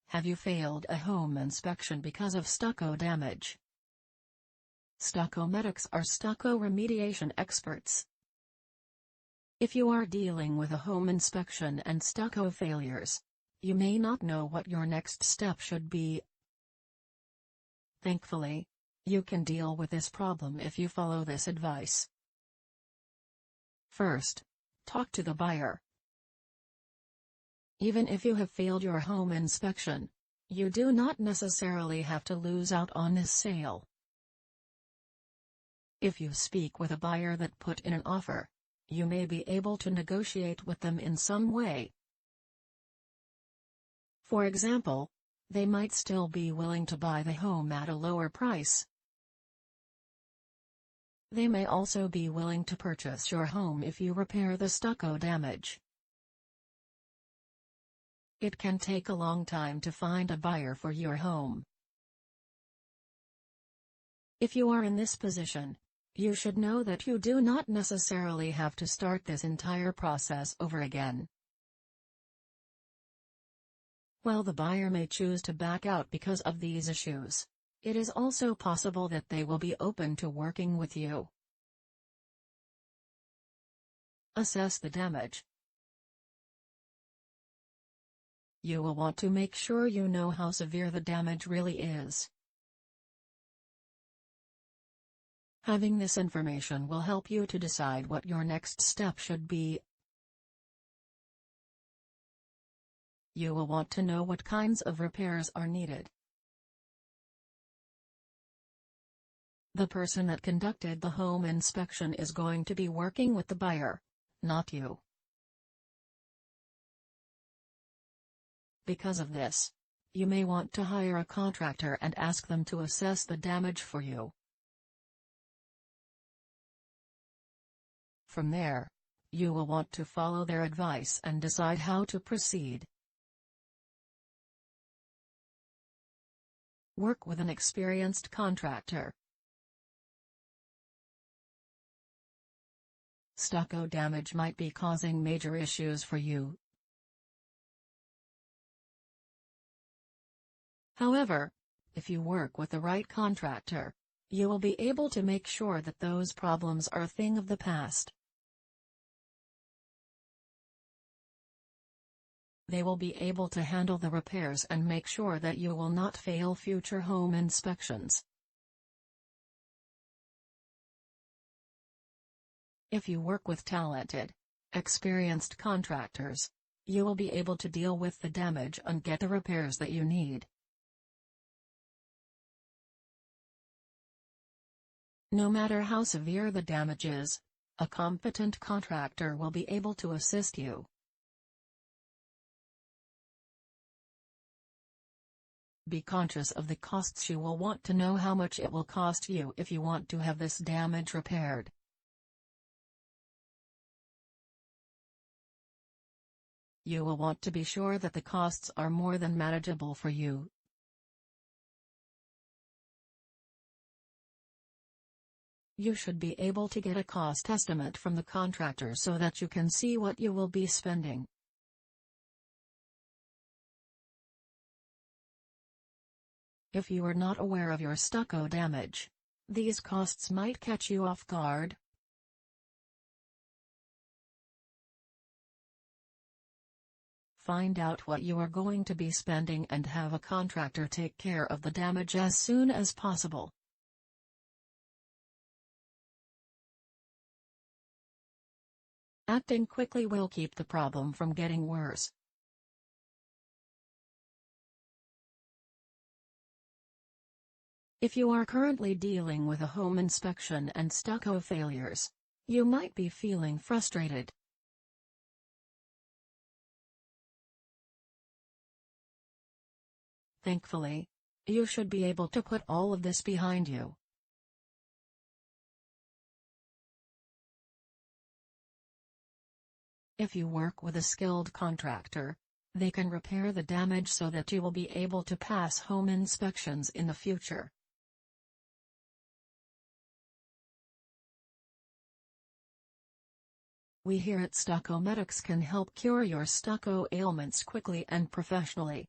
Have you failed a home inspection because of stucco damage? Stucco medics are stucco remediation experts. If you are dealing with a home inspection and stucco failures, you may not know what your next step should be. Thankfully, you can deal with this problem if you follow this advice. First, talk to the buyer. Even if you have failed your home inspection, you do not necessarily have to lose out on this sale. If you speak with a buyer that put in an offer, you may be able to negotiate with them in some way. For example, they might still be willing to buy the home at a lower price. They may also be willing to purchase your home if you repair the stucco damage. It can take a long time to find a buyer for your home. If you are in this position, you should know that you do not necessarily have to start this entire process over again. While the buyer may choose to back out because of these issues, it is also possible that they will be open to working with you. Assess the damage. You will want to make sure you know how severe the damage really is. Having this information will help you to decide what your next step should be. You will want to know what kinds of repairs are needed. The person that conducted the home inspection is going to be working with the buyer, not you. Because of this, you may want to hire a contractor and ask them to assess the damage for you. From there, you will want to follow their advice and decide how to proceed. Work with an experienced contractor. Stucco damage might be causing major issues for you. However, if you work with the right contractor, you will be able to make sure that those problems are a thing of the past. They will be able to handle the repairs and make sure that you will not fail future home inspections. If you work with talented, experienced contractors, you will be able to deal with the damage and get the repairs that you need. No matter how severe the damage is, a competent contractor will be able to assist you. Be conscious of the costs. You will want to know how much it will cost you if you want to have this damage repaired. You will want to be sure that the costs are more than manageable for you. You should be able to get a cost estimate from the contractor so that you can see what you will be spending. If you are not aware of your stucco damage, these costs might catch you off guard. Find out what you are going to be spending and have a contractor take care of the damage as soon as possible. Acting quickly will keep the problem from getting worse. If you are currently dealing with a home inspection and stucco failures, you might be feeling frustrated. Thankfully, you should be able to put all of this behind you. If you work with a skilled contractor, they can repair the damage so that you will be able to pass home inspections in the future. We here at Stucco Medics can help cure your stucco ailments quickly and professionally.